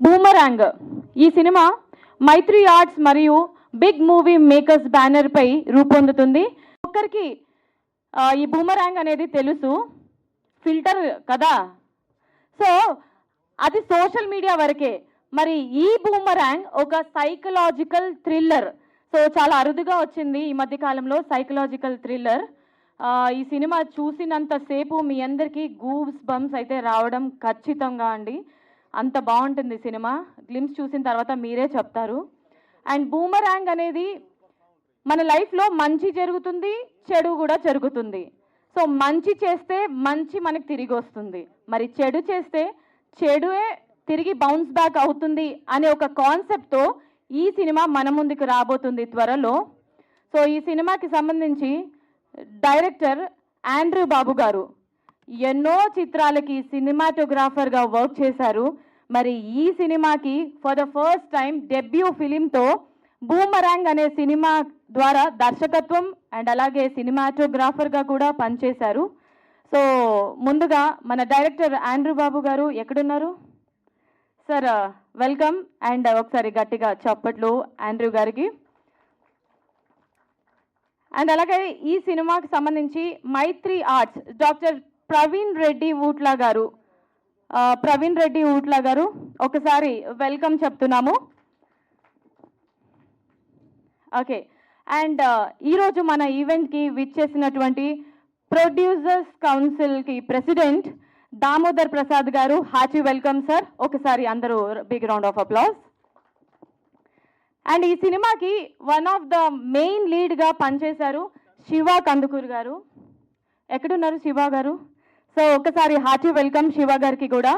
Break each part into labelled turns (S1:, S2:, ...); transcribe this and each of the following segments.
S1: Boomerang ఈ cinema మైత్రి arts మరియు big movie makers banner పై రూపొందుతుంది. ఒక్కరికి ఈ బూమరాంగ్ అనేది తెలుసు, ఫిల్టర్ కదా. సో అది సోషల్ మీడియా వరకే. మరి ఈ బూమరాంగ్ ఒక సైకలాజికల్ థ్రిల్లర్. సో చాలా అరుదుగా వచ్చింది ఈ మధ్య కాలంలో సైకలాజికల్ థ్రిల్లర్. ఈ సినిమా చూసినంతసేపు మీ అందరికీ గూస్ బంప్స్ అయితే రావడం ఖచ్చితంగా అండి. అంత బాగుంటుంది సినిమా. గ్లిమ్స్ చూసిన తర్వాత మీరే చెప్తారు. అండ్ బూమరాంగ్ అనేది మన లైఫ్లో మంచి జరుగుతుంది, చెడు కూడా జరుగుతుంది. సో మంచి చేస్తే మంచి మనకి తిరిగి వస్తుంది, మరి చెడు చేస్తే చెడుయే తిరిగి బౌన్స్ బ్యాక్ అవుతుంది అనే ఒక కాన్సెప్ట్తో ఈ సినిమా మన ముందుకు రాబోతుంది త్వరలో. సో ఈ సినిమాకి సంబంధించి డైరెక్టర్ ఆండ్రూ బాబు గారు ఎన్నో చిత్రాలకి సినిమాటోగ్రాఫర్గా వర్క్ చేశారు. మరి ఈ సినిమాకి for the first time debut ఫిలింతో బూమరాంగ్ అనే సినిమా ద్వారా దర్శకత్వం అండ్ అలాగే సినిమాటోగ్రాఫర్గా కూడా పనిచేశారు. సో ముందుగా మన డైరెక్టర్ ఆండ్రూ బాబు గారు ఎక్కడున్నారు సార్? వెల్కమ్. అండ్ ఒకసారి గట్టిగా చప్పట్లు ఆండ్రూ గారికి. అండ్ అలాగే ఈ సినిమాకి సంబంధించి మైత్రి ఆర్ట్స్ డాక్టర్ ప్రవీణ్ రెడ్డి ఊట్లా గారు ఒకసారి వెల్కమ్ చెప్తున్నాము. ఓకే. అండ్ ఈరోజు మన ఈవెంట్కి విచ్చేసినటువంటి ప్రొడ్యూసర్స్ కౌన్సిల్కి president Damodar Prasad garu, hearty welcome sir. ఒకసారి అందరూ big round of applause. And ఈ సినిమాకి వన్ ఆఫ్ ద మెయిన్ లీడ్గా పనిచేశారు శివ కందుకూరు గారు. ఎక్కడున్నారు శివ గారు? సో ఒకసారి హార్టీ వెల్కమ్ శివ గారికి కూడా.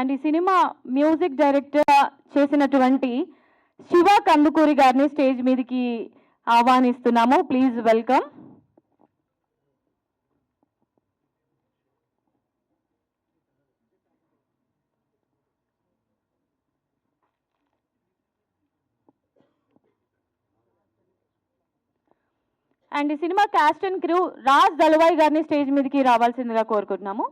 S1: అండ్ ఈ సినిమా మ్యూజిక్ డైరెక్టర్ చేసినటువంటి శివ కందుకూరి గారిని స్టేజ్ మీదకి ఆహ్వానిస్తున్నాము. Please welcome. అండ్ ఈ సినిమా cast and crew Raj Dalavai గారిని స్టేజ్ మీదకి రావాల్సిందిగా కోరుకుంటున్నాము.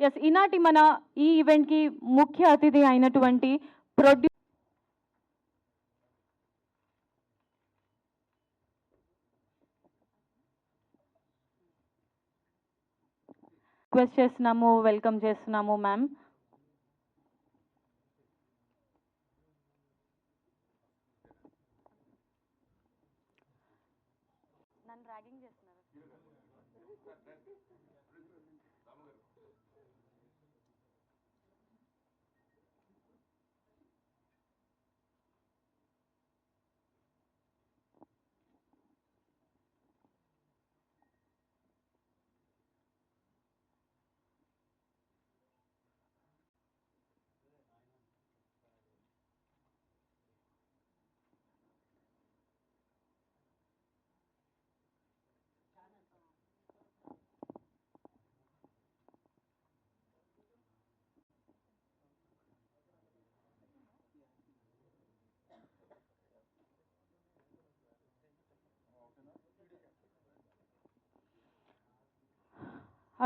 S1: ఎస్, ఈనాటి మన ఈ ఈవెంట్కి ముఖ్య అతిథి అయినటువంటి రిక్వెస్ట్ చేస్తున్నాము, వెల్కమ్ చేస్తున్నాము మ్యామ్. నన్ను ర్యాగింగ్ చేస్తున్నారు.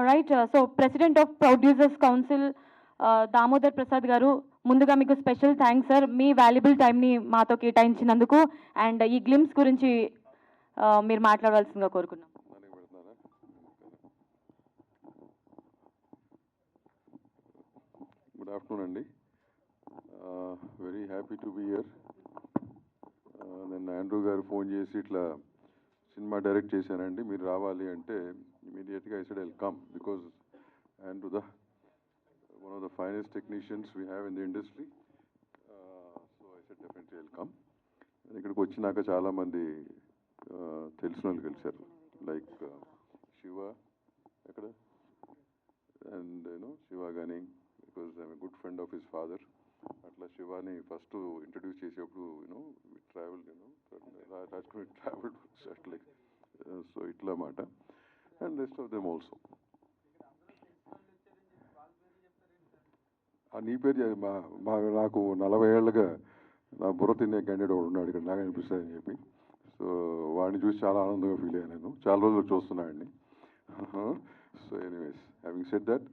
S1: Right. So president of producers council Damodar Prasad గారు, ముందుగా మీకు స్పెషల్ థ్యాంక్స్ సార్, మీ వాల్యుబుల్ టైంని మాతో కేటాయించినందుకు. అండ్ ఈ గ్లిమ్స్ గురించి మీరు మాట్లాడవలసిందిగా కోరుకున్నాం.
S2: గుడ్ ఆఫ్టర్నూన్ అండి. Very happy to be here. నేను ఆండ్రూ గారు ఫోన్ చేసి ఇట్లా సినిమా డైరెక్ట్ చేశానండి, మీరు రావాలి అంటే ఇమీడియట్గా I said I will come because Andrew one of the finest technicians we have in the industry. So I said definitely I'll come. ఇక్కడికి వచ్చినాక చాలామంది తెలిసిన వాళ్ళు కలిశారు, లైక్ శివ ఎక్కడ, అండ్ శివ కానీ because I'm good friend of his father. అట్లా Shivani first introduce చేసేప్పుడు ట్రావెల్ రాజమండ్రి ట్రావెల్ అట్లే, సో ఇట్లా మాట. And rest of them also. నీ పేరు నాకు 40 ఏళ్ళుగా నా బుర్ర తినే క్యాండిడేట్ ఒకడు ఉన్నాడు ఇక్కడ, నాకు అనిపిస్తుందని చెప్పి. సో వాడిని చూసి చాలా ఆనందంగా ఫీల్ అయ్యాను నేను, చాలా రోజులు చూస్తున్నాడిని. So anyways, having said that,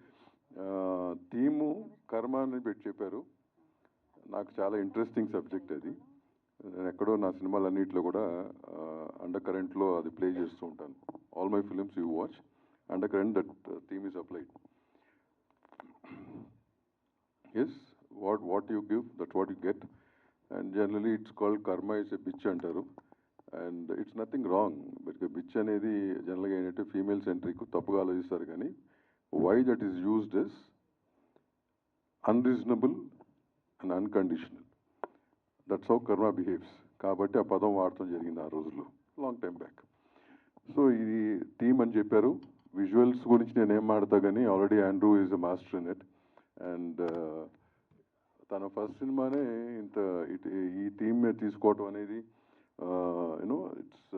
S2: theme కర్మ అని పెట్టి చెప్పారు. నాకు చాలా ఇంట్రెస్టింగ్ సబ్జెక్ట్ అది. నేను ఎక్కడో నా సినిమాలన్నింటిలో కూడా అండర్ కరెంట్లో అది ప్లే చేస్తూ ఉంటాను. All my films you watch under current, that theme is applied. Yes, what you give, that's what you get. And generally it's called karma is a bitch antaru. And it's nothing wrong. But bitch anedi generally ఏంటంటే female centric, తప్పుగా ఆలోచిస్తారు. కానీ why that is used as unreasonable and unconditional. That's how karma behaves. కాబట్టి ఆ పదం వాడటం జరిగింది ఆ రోజుల్లో, లాంగ్ టైం బ్యాక్. సో ఇది థీమ్ అని చెప్పారు. విజువల్స్ గురించి నేను ఏం మాడతా కానీ already Andrew is a master in it. And తన ఫస్ట్ సినిమానే ఇంత ఈ థీమ్ మీద తీసుకోవటం అనేది ఇట్స్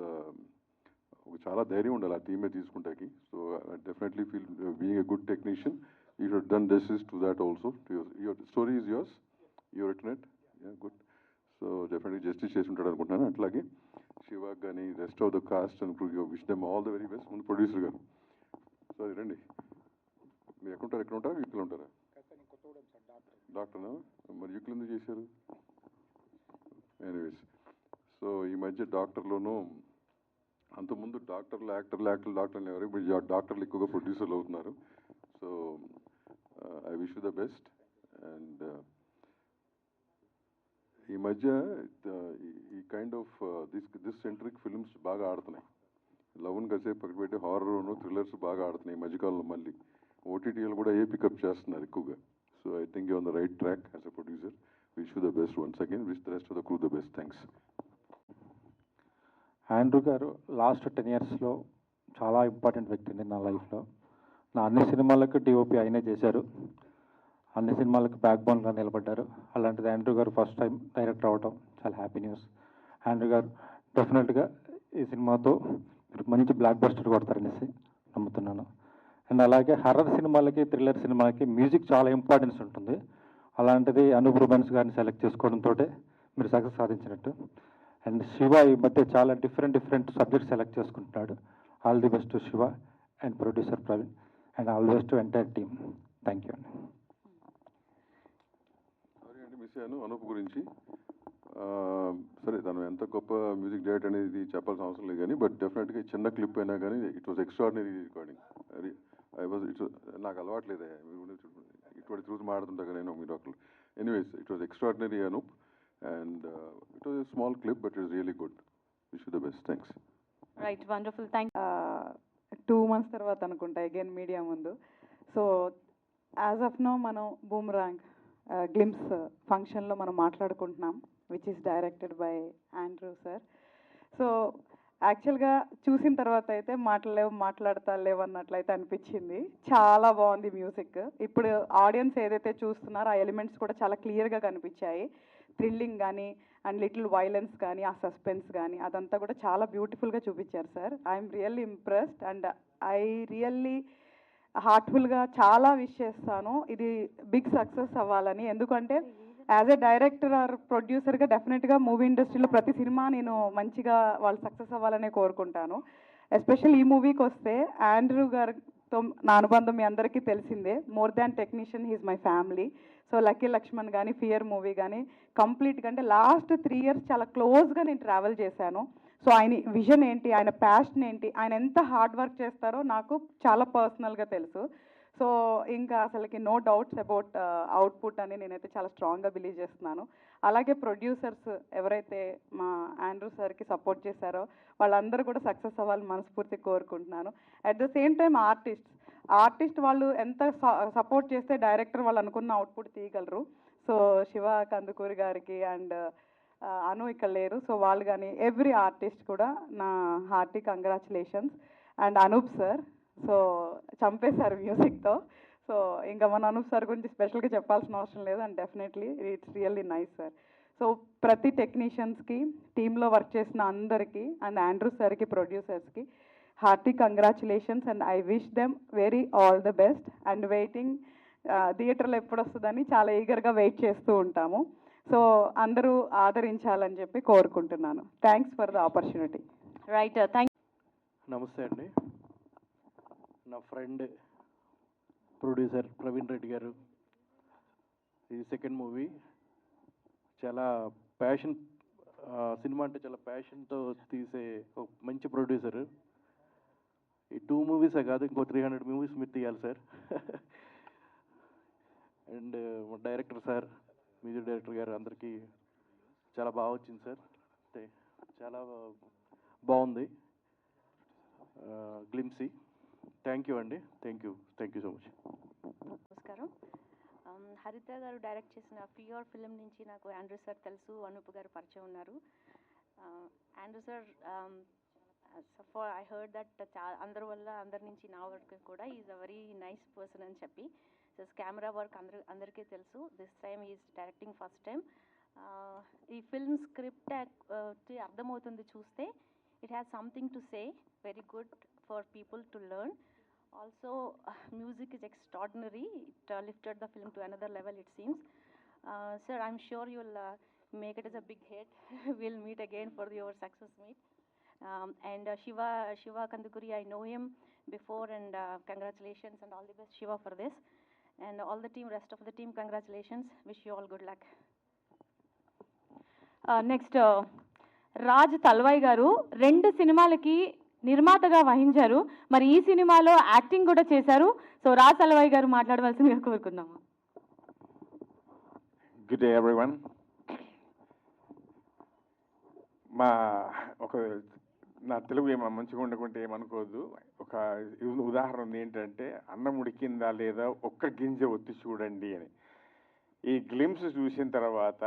S2: చాలా ధైర్యం ఉండాలి ఆ థీమ్ మీద తీసుకుంటాకి. So definitely feel being a good technician you should done justice to that also. Your story is yours, your written it, good. So definitely justice చేసి ఉంటాడు అనుకుంటున్నాను. అట్లాగే శివ కానీ rest of the cast and wish them all the very best. ముందు producer గారు, sorry రండి. మీరు ఎక్కడ ఉంటారా ఇక్కడ ఉంటారా? డాక్టర్నా? మరి యూక్లు ఎందుకు చేశారు? ఎనీవేస్, సో ఈ మధ్య డాక్టర్లోనూ అంతకుముందు డాక్టర్లు ఎవరు, ఇప్పుడు డాక్టర్లు ఎక్కువగా ప్రొడ్యూసర్లు అవుతున్నారు. So I wish you the best. And ఈ మధ్య ఈ kind of this centric films బాగా ఆడుతున్నాయి. లవ్ని కాసేపు పక్కన పెట్టి హారర్ను థ్రిల్లర్స్ బాగా ఆడుతున్నాయి ఈ మధ్యకాలంలో. మళ్ళీ ఓటీటీలు కూడా ఏ పికప్ చేస్తున్నారు ఎక్కువగా. So I think you're on the right track as a producer. Wish you the best once again. Wish the rest of the crew the best. Thanks.
S3: Andrew గారు లాస్ట్ 10 yearsలో చాలా ఇంపార్టెంట్ వ్యక్తి అండి నా లైఫ్లో. నా అన్ని సినిమాలకు డిఓపి ఆయనే చేశారు, అన్ని సినిమాలకు బ్యాక్ బోన్గా నిలబడ్డారు. అలాంటిది ఆండ్రూ గారు ఫస్ట్ టైం డైరెక్టర్ అవ్వడం చాలా హ్యాపీ న్యూస్. ఆండ్రూ గారు డెఫినెట్గా ఈ సినిమాతో మీరు మంచి బ్లాక్ బస్టర్ కొడతారనేసి నమ్ముతున్నాను. అండ్ అలాగే హర్రర్ సినిమాలకి థ్రిల్లర్ సినిమాలకి మ్యూజిక్ చాలా ఇంపార్టెన్స్ ఉంటుంది. అలాంటిది అనూప్ రూబెన్స్ గారిని సెలెక్ట్ చేసుకోవడంతో మీరు సక్సెస్ సాధించినట్టు. అండ్ శివ ఈ మధ్య చాలా డిఫరెంట్ సబ్జెక్ట్స్ సెలెక్ట్ చేసుకుంటున్నాడు. All the best to Shiva and producer Praveen and all the best to entire team. Thank you అండి.
S2: సారీ అండి, మిస్ అయ్యాను అనూప్ గురించి. సరే, తను ఎంత గొప్ప మ్యూజిక్ డైరెక్టర్ అనేది చెప్పాల్సిన అవసరం లేదు కానీ, బట్ డెఫినెట్గా చిన్న క్లిప్ అయినా కానీ ఇట్ వాజ్ ఎక్స్ట్రాడినరీ రికార్డింగ్. అది నాకు అలవాట్లేదే ఇటువంటి చూసి మాడుతుంటా నేను మీ doctor. Anyways, it was extraordinary Anoop. And it was a small clip but it was really good. Wish you the best. Thanks.
S1: Right, wonderful. Thank
S4: 2 months తర్వాత అనుకుంటా అగైన్ మీడియా ముందు. సో యాజ్ ఆఫ్ నో మనం boomerang glimpse ఫంక్షన్లో మనం మాట్లాడుకుంటున్నాం, which is directed by Andrew sir. So యాక్చువల్గా చూసిన తర్వాత అయితే మాట్లాడతాలేవు అన్నట్లయితే అనిపించింది. చాలా బాగుంది మ్యూజిక్. ఇప్పుడు ఆడియన్స్ ఏదైతే చూస్తున్నారో ఆ ఎలిమెంట్స్ కూడా చాలా క్లియర్గా కనిపించాయి. థ్రిల్లింగ్ కానీ అండ్ లిటిల్ వైలెన్స్ కానీ ఆ సస్పెన్స్ కానీ అదంతా కూడా చాలా బ్యూటిఫుల్గా చూపించారు sir. I'm really impressed and I really హార్ట్ఫుల్గా చాలా విష్ చేస్తాను ఇది బిగ్ సక్సెస్ అవ్వాలని. ఎందుకంటే యాజ్ ఎ డైరెక్టర్ ఆర్ ప్రొడ్యూసర్గా డెఫినెట్గా మూవీ ఇండస్ట్రీలో ప్రతి సినిమా నేను మంచిగా వాళ్ళు సక్సెస్ అవ్వాలనే కోరుకుంటాను. ఎస్పెషల్ ఈ మూవీకి వస్తే ఆండ్రూ గారు తో నా అనుబంధం మీ అందరికీ తెలిసిందే. More than technician he's my family. So lucky Lakshman కానీ, ఫియర్ మూవీ కానీ కంప్లీట్గా అంటే లాస్ట్ 3 years చాలా క్లోజ్గా నేను ట్రావెల్ చేశాను. సో ఆయన విజన్ ఏంటి, ఆయన ప్యాషన్ ఏంటి, ఆయన ఎంత హార్డ్ వర్క్ చేస్తారో నాకు చాలా పర్సనల్గా తెలుసు. సో ఇంకా అసలుకి నో డౌట్స్ అబౌట్ అవుట్పుట్ అని నేనైతే చాలా స్ట్రాంగ్గా బిలీవ్ చేస్తున్నాను. అలాగే ప్రొడ్యూసర్స్ ఎవరైతే మా ఆండ్రూ సార్కి సపోర్ట్ చేశారో వాళ్ళందరూ కూడా సక్సెస్ అవ్వాలని మనస్ఫూర్తి కోరుకుంటున్నాను. At the same time artist వాళ్ళు ఎంత సపోర్ట్ చేస్తే డైరెక్టర్ వాళ్ళు అనుకున్న అవుట్పుట్ తీయగలరు. సో శివ కందుకూరి గారికి అండ్ అను ఇక్కడ లేరు. సో వాళ్ళు కానీ ఎవ్రీ ఆర్టిస్ట్ కూడా నా hearty congratulations. And Anoop sir so చంపేశారు మ్యూజిక్తో. సో ఇంకా మన అనూప్ సార్ గురించి స్పెషల్గా చెప్పాల్సిన అవసరం లేదు. And definitely it's really nice sir. So ప్రతి టెక్నీషియన్స్కి, టీంలో వర్క్ చేసిన అందరికీ అండ్ ఆండ్రూ సార్కి, ప్రొడ్యూసర్స్కి hearty congratulations and I wish them very all the best. And waiting థియేటర్లో ఎప్పుడు వస్తుందని చాలా ఈగర్గా వెయిట్ చేస్తూ ఉంటాము. సో అందరూ ఆదరించాలని చెప్పి కోరుకుంటున్నాను. Thanks for the opportunity.
S1: Right, thank
S5: నమస్తే అండి. నా ఫ్రెండ్ ప్రొడ్యూసర్ ప్రవీణ్ రెడ్డి గారు, ఇది సెకండ్ మూవీ. చాలా ప్యాషన్, సినిమా అంటే చాలా ప్యాషన్తో తీసే ఒక మంచి ప్రొడ్యూసర్. ఈ 2 movies కాదు, ఇంకో 300 movies మీరు తీయాలి సార్. అండ్ మా డైరెక్టర్ సార్, మ్యూజిక్ డైరెక్టర్ గారు అందరికీ చాలా బాగా వచ్చింది సార్. అంటే చాలా బాగుంది గ్లిమ్సీ. థ్యాంక్ యూ అండి. Thank you so much.
S6: నమస్కారం. హరిత గారు డైరెక్ట్ చేసిన ఫియోర్ ఫిలిం నుంచి నాకు ఆండ్రూ సార్ తెలుసు, అనూప్ గారు పరిచయం ఉన్నారు. Andrew sir I heard that అందరి నుంచి నా వర్క్ కూడా is a very nice person అని చెప్పి. సో కెమెరా వర్క్ అందరికీ తెలుసు. This time is directing first time. ఈ ఫిల్మ్ స్క్రిప్ట్ అర్థమవుతుంది చూస్తే. It has something to say, very good for people to learn. Also, music is extraordinary. It lifted the film to another level, it seems. Sir, I'm sure you'll make it as a big hit. We'll meet again for your success meet. And Shiva Kandukuri, I know him before, and congratulations and all the best, Shiva, for this. And all the team, rest of the team, congratulations. Wish you all good luck.
S1: Next Raj Talwai garu 2 సినిమాలకి నిర్మాతగా వహించారు. మరి ఈ సినిమాలో acting కూడా చేశారు. So Raj Talwai గారు మాట్లాడవలసిందిగా కోరుకుందాము.
S7: Good day everyone. నా తెలుగు మంచిగా ఉండకుంటే ఏమనుకోవద్దు. ఒక ఉదాహరణ ఉంది ఏంటంటే, అన్నం ఉడికిందా లేదా ఒక్క గింజ ఒత్తి చూడండి అని. ఈ గ్లిమ్స్ చూసిన తర్వాత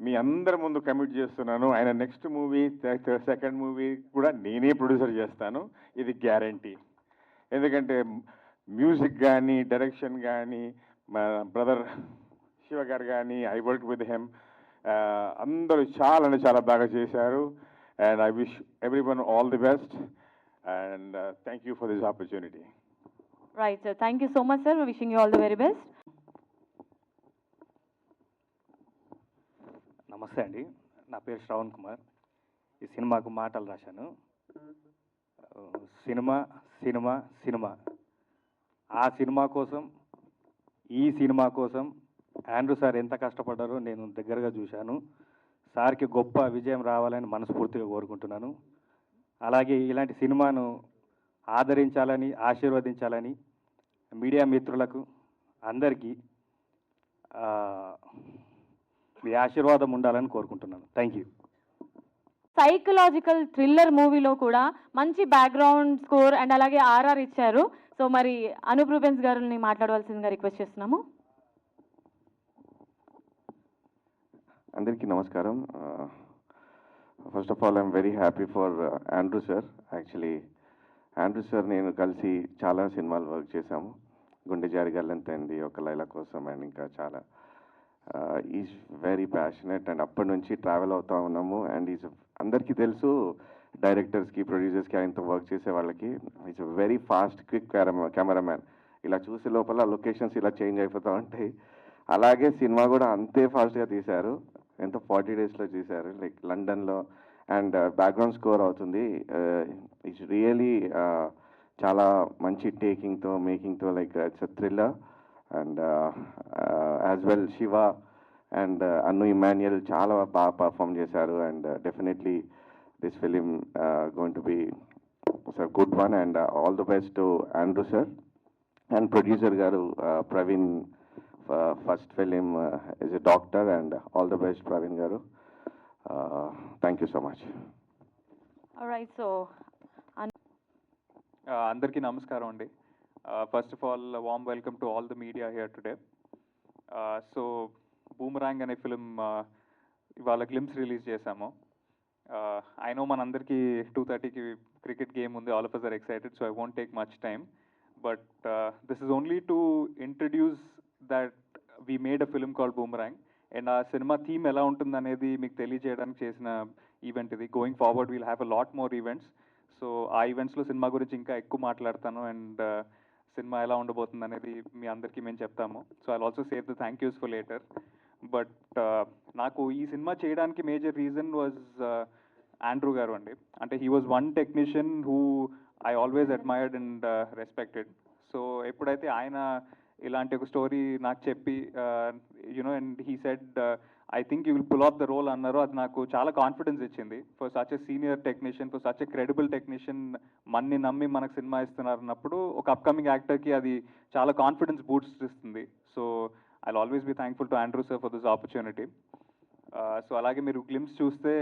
S7: మీ అందరి ముందు కమిట్ చేస్తున్నాను, ఆయన నెక్స్ట్ మూవీ, సెకండ్ మూవీ కూడా నేనే ప్రొడ్యూసర్ చేస్తాను. ఇది గ్యారంటీ. ఎందుకంటే మ్యూజిక్ కానీ, డైరెక్షన్ కానీ, మా బ్రదర్ శివ గారు కానీ, ఐ వర్క్ విత్ హెమ్, అందరూ చాలా బాగా చేశారు. And I wish everyone all the best and thank you for this opportunity.
S1: Right sir, thank you so much sir. Wishing you all the very best.
S3: నమస్తే అండి, నా పేరు శ్రవణ్ కుమార్. ఈ సినిమాకు మాటలు రాశాను. సినిమా ఆ సినిమా కోసం, ఈ సినిమా కోసం ఆండ్రూ సార్ ఎంత కష్టపడ్డారో నేను దగ్గరగా చూశాను. సార్కి గొప్ప విజయం రావాలని మనస్ఫూర్తిగా కోరుకుంటున్నాను. అలాగే ఇలాంటి సినిమాను ఆదరించాలని, ఆశీర్వదించాలని మీడియా మిత్రులకు అందరికీ మీ ఆశీర్వాదం ఉండాలని కోరుకుంటున్నాను. Thank you.
S1: సైకలాజికల్ థ్రిల్లర్ మూవీలో కూడా మంచి బ్యాక్గ్రౌండ్ స్కోర్ అండ్ అలాగే ఆర్ఆర్ ఇచ్చారు. సో మరి అనూప్ రూబెన్స్ గారిని మాట్లాడవలసిందిగా రిక్వెస్ట్ చేస్తున్నాము.
S8: అందరికీ నమస్కారం. First of all I'm very happy for Andrew sir. Actually Andrew sir నేను కలిసి చాలా సినిమాలు వర్క్ చేశాము. గుండె జారి గల్లంతైంది, ఒక లైలా కోసం, అండ్ ఇంకా చాలా. ఈజ్ వెరీ ప్యాషనెట్ అండ్ అప్పటి నుంచి ట్రావెల్ అవుతూ ఉన్నాము. అండ్ ఈజ్ అందరికీ తెలుసు, డైరెక్టర్స్కి, ప్రొడ్యూసర్స్కి, ఆయనతో వర్క్ చేసే వాళ్ళకి is very fast, quick cameraman. ఇలా చూసే లోపల లొకేషన్స్ ఇలా చేంజ్ అయిపోతూ ఉంటాయి. అలాగే సినిమా కూడా అంతే ఫాస్ట్గా తీశారు. ఎంతో 40 daysలో తీశారు, లైక్ లండన్లో. అండ్ బ్యాక్గ్రౌండ్ స్కోర్ అవుతుంది. ఇట్స్ రియలీ చాలా మంచి టేకింగ్తో మేకింగ్తో like it's a thriller and as well Shiva and Anu Emmanuel చాలా బాగా పర్ఫామ్ చేశారు and definitely this film going to be a good one and all the best to Andrew sir and producer garu Praveen first film is a doctor and all the best Praveen garu. Thank you so much.
S1: All right, so
S9: అందరికీ నమస్కారం అండి. First of all warm welcome to all the media here today. So boomerang అనే film ఇవాళ glimpse release చేశాము. I know మనందరికీ 2:30కి cricket game ఉంది, all of us are excited, so I won't take much time, but this is only to introduce that we made a film called Boomerang and ఆ cinema theme ఎలా ఉంటుందనేది మీకు తెలియజేయడానికి చేసిన event ఇది. Going forward we'll have a lot more events. So ఆ ఈవెంట్స్లో cinema గురించి ఇంకా ఎక్కువ మాట్లాడతాను అండ్ సినిమా ఎలా ఉండబోతుంది అనేది మీ అందరికీ మేము చెప్తాము. So I also save the thank use for later. But నాకు ఈ సినిమా చేయడానికి major reason was Andrew garu అండి. అంటే he was one technician who I always admired and respected. So ఎప్పుడైతే ఆయన ఇలాంటి ఒక స్టోరీ నాకు చెప్పి you know and he said I think you will pull off the role అన్నారో, అది నాకు చాలా కాన్ఫిడెన్స్ ఇచ్చింది. For such a senior technician, for such a credible technician మన్ని నమ్మి మనకు సినిమా ఇస్తున్నారు అన్నప్పుడు ఒక అప్కమింగ్ యాక్టర్కి అది చాలా కాన్ఫిడెన్స్ బూస్ట్ ఇస్తుంది. So I always be thankful to Andrew sir for this opportunity. So అలాగే మీరు గ్లిమ్స్ చూస్తే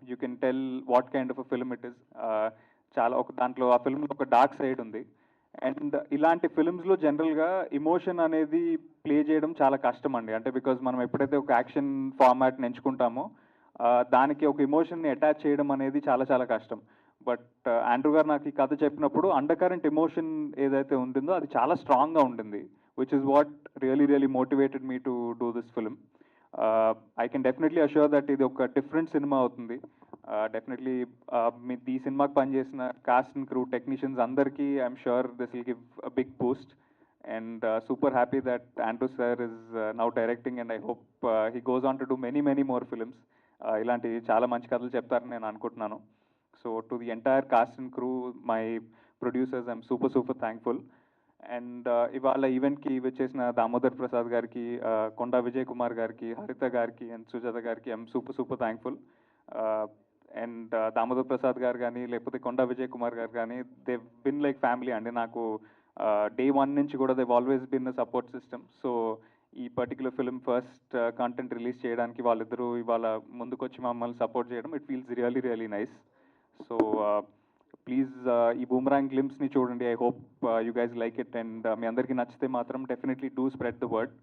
S9: you can tell what kind of a film it is. చాలా ఒక దాంట్లో ఆ ఫిల్మ్లో ఒక డార్క్ సైడ్ ఉంది. అండ్ ఇలాంటి ఫిల్మ్స్లో జనరల్గా ఇమోషన్ అనేది ప్లే చేయడం చాలా కష్టం అండి. అంటే బికాజ్ మనం ఎప్పుడైతే ఒక యాక్షన్ ఫార్మాట్ని ఎంచుకుంటామో దానికి ఒక ఇమోషన్ని అటాచ్ చేయడం అనేది చాలా చాలా కష్టం. బట్ ఆండ్రూ గారు నాకు ఈ కథ చెప్పినప్పుడు అండర్ కరెంట్ ఎమోషన్ ఏదైతే ఉంటుందో అది చాలా స్ట్రాంగ్గా ఉంటుంది, which is what really motivated me to do this film. I can definitely assure that ఇది ఒక డిఫరెంట్ సినిమా అవుతుంది. డెఫినెట్లీ ఈ సినిమాకి పనిచేసిన కాస్ట్ అండ్ క్రూ టెక్నీషియన్స్ అందరికీ I'm sure this will give a big boost and super happy that Andrew sir is now directing and I hope he goes on to do many more films. ఇలాంటి చాలా మంచి కథలు చెప్తారని నేను అనుకుంటున్నాను. So to the entire cost and crew, my producers, I'm super thankful. And ఇవాళ ఈవెంట్కి వచ్చేసిన దామోదర్ ప్రసాద్ గారికి, కొండా విజయ్ కుమార్ గారికి, హరిత గారికి అండ్ సుజాత గారికి I'm super thankful. And Damodar Prasad గారు కానీ లేకపోతే కొండా విజయ్ కుమార్ గారు కానీ దే బిన్ లైక్ ఫ్యామిలీ అండి నాకు. డే 1 నుంచి కూడా Dev always been a support system. So ఈ particular film first content release చేయడానికి వాళ్ళిద్దరూ ఇవాళ ముందుకొచ్చి మమ్మల్ని సపోర్ట్ చేయడం, it feels really nice. So please ఈ బూమరాంగ్ గ్లిమ్స్ని చూడండి. I hope you guys like it and మీ అందరికీ నచ్చితే మాత్రం definitely do spread the word.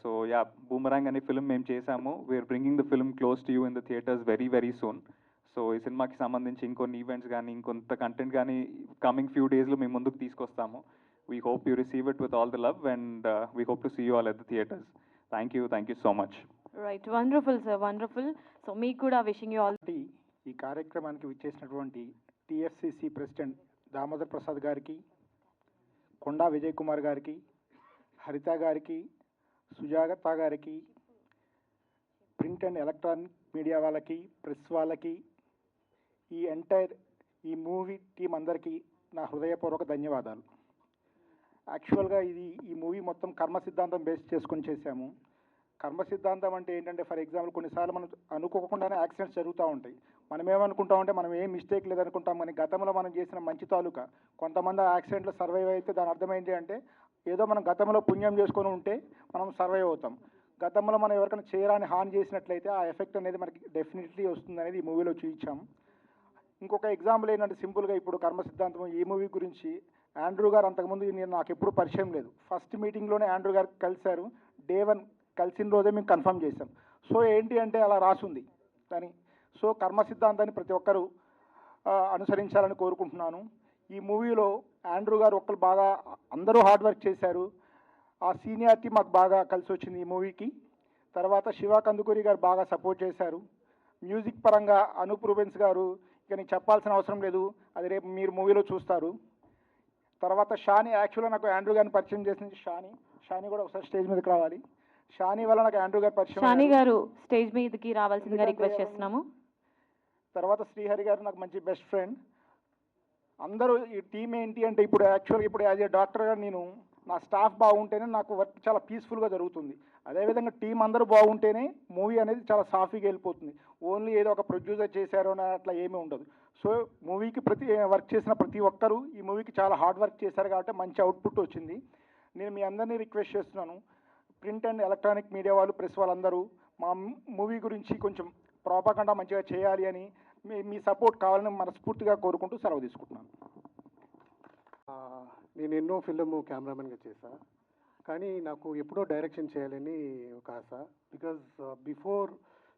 S9: So yeah, boomerang అనే ఫిల్మ్ మేము చేశాము. We're bringing the film close to you in the theatres very soon. So ఈ సినిమాకి సంబంధించి ఇంకొన్ని ఈవెంట్స్ కానీ ఇంకొంత కంటెంట్ కానీ కమింగ్ ఫ్యూ డేస్లో మేము ముందుకు తీసుకొస్తాము. We hope you receive it with all the love and we hope to see you all at the theatres. Thank you so much.
S1: Right, wonderful sir, wonderful. So మీకు కూడా wishing you all.
S10: ఈ కార్యక్రమానికి విచ్చేసినటువంటి TFCC president Damodar Prasad గారికి, కొండా విజయ్ కుమార్ గారికి, హరిత గారికి, సుజాత గారికి, ప్రింట్ అండ్ ఎలక్ట్రానిక్ మీడియా వాళ్ళకి, ప్రెస్ వాళ్ళకి, ఈ మూవీ టీం అందరికీ నా హృదయపూర్వక ధన్యవాదాలు. యాక్చువల్గా ఈ మూవీ మొత్తం కర్మ సిద్ధాంతం బేస్ చేసుకొని చేశాము. కర్మ సిద్ధాంతం అంటే ఏంటంటే, ఫర్ ఎగ్జాంపుల్ కొన్నిసార్లు మనం అనుకోకుండానే యాక్సిడెంట్స్ జరుగుతూ ఉంటాయి. మనం ఏమనుకుంటామంటే మనం ఏం మిస్టేక్ లేదనుకుంటాం, కానీ గతంలో మనం చేసిన మంచి తాలూకా కొంతమంది యాక్సిడెంట్లో సర్వైవ్ అయితే దాని అర్థం ఏంటి అంటే ఏదో మనం గతంలో పుణ్యం చేసుకొని ఉంటే మనం సర్వైవ్ అవుతాం. గతంలో మనం ఎవరికైనా చేయరాని హాని చేసినట్లయితే ఆ ఎఫెక్ట్ అనేది మనకి డెఫినెట్లీ వస్తుంది అనేది ఈ మూవీలో చూపించాము. ఇంకొక ఎగ్జాంపుల్ ఏంటంటే, సింపుల్గా ఇప్పుడు కర్మ సిద్ధాంతం ఈ మూవీ గురించి ఆండ్రూ గారు అంతకుముందు నాకు ఎప్పుడు పరిచయం లేదు. ఫస్ట్ మీటింగ్లోనే ఆండ్రూ గారు కలిశారు. డే 1 కలిసిన రోజే మేము కన్ఫర్మ్ చేశాం. సో ఏంటి అంటే అలా రాసుంది కానీ. సో కర్మ సిద్ధాంతాన్ని ప్రతి ఒక్కరూ అనుసరించాలని కోరుకుంటున్నాను. ఈ మూవీలో ఆండ్రూ గారు ఒక్కరు బాగా అందరూ హార్డ్ వర్క్ చేశారు. ఆ సీనియారిటీ మాకు బాగా కలిసి వచ్చింది ఈ మూవీకి. తర్వాత శివ కందుకూరి గారు బాగా సపోర్ట్ చేశారు. మ్యూజిక్ పరంగా అనూప్ రూబెన్స్ గారు ఇక నేను చెప్పాల్సిన అవసరం లేదు, అది రేపు మీరు మూవీలో చూస్తారు. తర్వాత షాని, యాక్చువల్గా నాకు ఆండ్రూ గారిని పరిచయం చేసింది షాని కూడా ఒకసారి స్టేజ్ మీదకి రావాలి. షాని వల్ల నాకు ఆండ్రూ గారు పరిచయం.
S1: షాని గారు స్టేజ్ మీదకి రావాల్సిందిగా రిక్వెస్ట్ చేస్తున్నాము.
S10: తర్వాత శ్రీహరి గారు నాకు మంచి బెస్ట్ ఫ్రెండ్. అందరూ ఈ టీం ఏంటి అంటే ఇప్పుడు యాక్చువల్గా ఇప్పుడు యాజ్ ఏ డాక్టర్గా నేను నా స్టాఫ్ బాగుంటేనే నాకు వర్క్ చాలా పీస్ఫుల్గా జరుగుతుంది. అదేవిధంగా టీం అందరూ బాగుంటేనే మూవీ అనేది చాలా సాఫీగా వెళ్ళిపోతుంది. ఓన్లీ ఏదో ఒక ప్రొడ్యూసర్ చేశారో అని అట్లా ఏమీ ఉండదు. సో మూవీకి వర్క్ చేసిన ప్రతి ఒక్కరూ ఈ మూవీకి చాలా హార్డ్ వర్క్ చేశారు కాబట్టి మంచి అవుట్పుట్ వచ్చింది. నేను మీ అందరినీ రిక్వెస్ట్ చేస్తున్నాను, ప్రింట్ అండ్ ఎలక్ట్రానిక్ మీడియా వాళ్ళు, ప్రెస్ వాళ్ళందరూ మా మూవీ గురించి కొంచెం ప్రాపగండా మంచిగా చేయాలి అని మీ సపోర్ట్ కావాలని మనస్ఫూర్తిగా కోరుకుంటూ సెలవు తీసుకుంటున్నాను.
S11: నేను ఎన్నో ఫిల్మ్ కెమెరామెన్గా చేశా, కానీ నాకు ఎప్పుడో డైరెక్షన్ చేయాలని ఒక ఆశ. Because before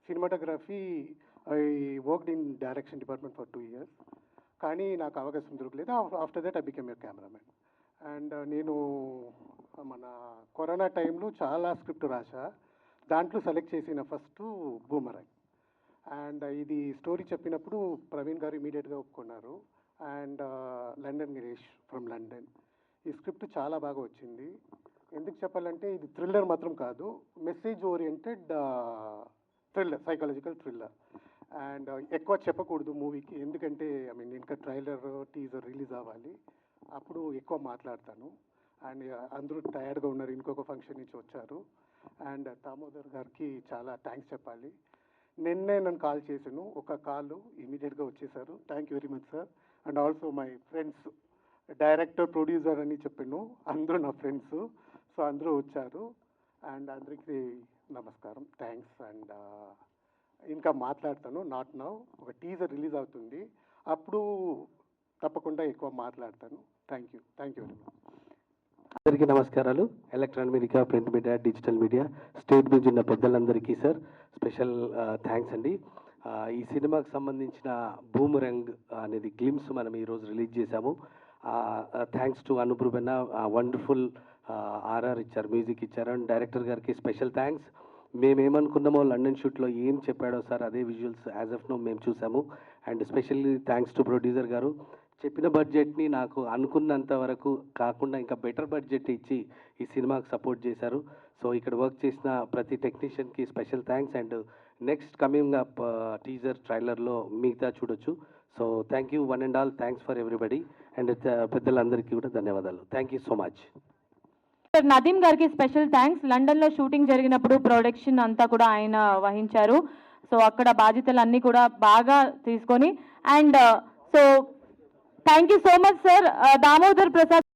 S11: cinematography I worked in direction department for 2 years, కానీ నాకు అవకాశం దొరకలేదు. After that I become a cameraman. And నేను మన కరోనా టైంలో చాలా స్క్రిప్ట్ రాశా. దాంట్లో సెలెక్ట్ చేసిన ఫస్ట్ బూమరాంగ్. అండ్ ఇది స్టోరీ చెప్పినప్పుడు ప్రవీణ్ గారు ఇమీడియట్గా ఒప్పుకున్నారు. And London Girish from London. ఈ స్క్రిప్ట్ చాలా బాగా వచ్చింది. ఎందుకు చెప్పాలంటే ఇది థ్రిల్లర్ మాత్రం కాదు, message oriented thriller, psychological thriller. And ఎక్కువ చెప్పకూడదు మూవీకి, ఎందుకంటే ఐ మీన్ ఇంకా ట్రైలర్ టీజర్ రిలీజ్ అవ్వాలి, అప్పుడు ఎక్కువ మాట్లాడతాను. అండ్ అందరూ టయర్డ్గా ఉన్నారు, ఇంకొక ఫంక్షన్ నుంచి వచ్చారు. అండ్ దామోదర్ గారికి చాలా థ్యాంక్స్ చెప్పాలి. నిన్నే నన్ను కాల్ చేశాను, ఒక కాల్ ఇమీడియట్గా వచ్చేసారు. Thank you very much sir. And also my friends, director, producer అని చెప్పాను, అందరూ నా ఫ్రెండ్స్. సో అందరూ వచ్చారు. అండ్ అందరికీ నమస్కారం, థ్యాంక్స్. అండ్ ఇంకా మాట్లాడతాను, నాట్ నౌ. ఒక టీజర్ రిలీజ్ అవుతుంది, అప్పుడు తప్పకుండా ఎక్కువ మాట్లాడతాను. Thank you very much.
S12: అందరికీ నమస్కారాలు. Electronic media, print media, digital media, state నుంచి ఉన్న పెద్దలందరికీ సార్ స్పెషల్ థ్యాంక్స్ అండి. ఈ సినిమాకి సంబంధించిన బూమరంగ్ అనేది గ్లిమ్స్ మనం ఈరోజు రిలీజ్ చేశాము. థ్యాంక్స్ టు అనూప్ రూబెన్నా, వండర్ఫుల్ ఆర్ఆర్ ఇచ్చారు, మ్యూజిక్ ఇచ్చారు. అండ్ డైరెక్టర్ గారికి స్పెషల్ థ్యాంక్స్. మేమేమనుకున్నామో లండన్ షూట్లో ఏం చెప్పాడో సార్ అదే విజువల్స్ యాజ్ ఆఫ్ నో మేము చూసాము. And specially thanks to producer గారు. చెప్పిన బడ్జెట్ని నాకు అనుకున్నంత వరకు కాకుండా ఇంకా బెటర్ బడ్జెట్ ఇచ్చి ఈ సినిమాకి సపోర్ట్ చేశారు. సో ఇక్కడ వర్క్ చేసిన ప్రతి టెక్నీషియన్కి special thanks. And next coming up teaser ట్రైలర్లో మిగతా చూడొచ్చు. So thank you one and all, thanks for everybody. And పెద్దలందరికీ కూడా ధన్యవాదాలు. Thank you so much.
S1: Nadeem గారికి స్పెషల్ థ్యాంక్స్. లండన్లో షూటింగ్ జరిగినప్పుడు ప్రొడక్షన్ అంతా కూడా ఆయన వహించారు. సో అక్కడ బాధ్యతలన్నీ కూడా బాగా తీసుకొని and so thank you so much sir. Damodar Prasad